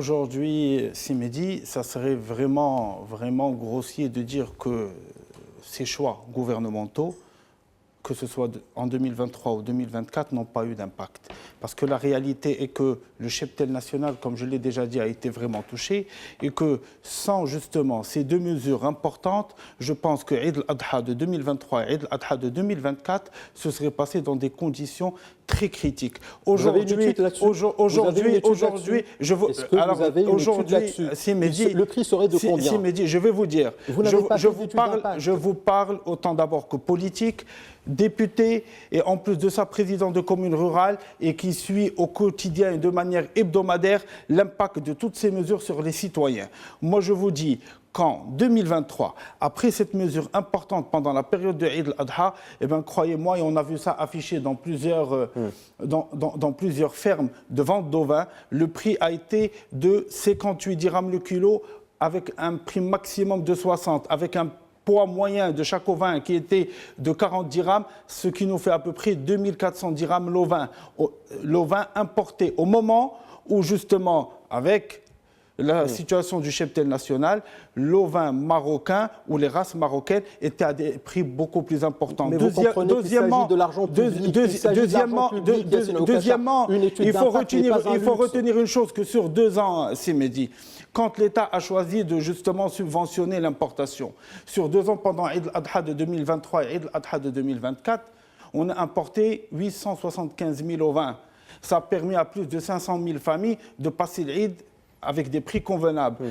Aujourd'hui, Mehdi, ça serait vraiment grossier de dire que ces choix gouvernementaux, que ce soit en 2023 ou 2024, n'ont pas eu d'impact. Parce que la réalité est que le cheptel national, comme je l'ai déjà dit, a été vraiment touché et que sans justement ces deux mesures importantes, je pense que Eid al-Adha de 2023 et Eid al-Adha de 2024 se serait passé dans des conditions très critiques. Aujourd'hui, le prix serait de combien? Je vais vous dire, je vous parle autant d'abord que politique, député et en plus de ça président de commune rurale et qui suit au quotidien et de manière hebdomadaire l'impact de toutes ces mesures sur les citoyens. Moi je vous dis qu'en 2023, après cette mesure importante pendant la période de Eid al-Adha, eh bien, croyez-moi, et on a vu ça affiché dans plusieurs fermes de vente d'ovins, le prix a été de 58 dirhams le kilo avec un prix maximum de 60, avec un poids moyen de chaque ovin qui était de 40 dirhams, ce qui nous fait à peu près 2400 dirhams l'ovin importé. Au moment où justement, avec la situation du cheptel national, l'ovin marocain ou les races marocaines étaient à des prix beaucoup plus importants. Mais vous comprenez qu'il s'agit de l'argent public. Deuxièmement, il faut retenir une chose, que sur 2 ans, Mehdi, quand l'État a choisi de justement subventionner l'importation, sur 2 ans pendant Eid al-Adha de 2023 et Eid al-Adha de 2024, on a importé 875 000 ovins. Ça a permis à plus de 500 000 familles de passer l'Eid avec des prix convenables.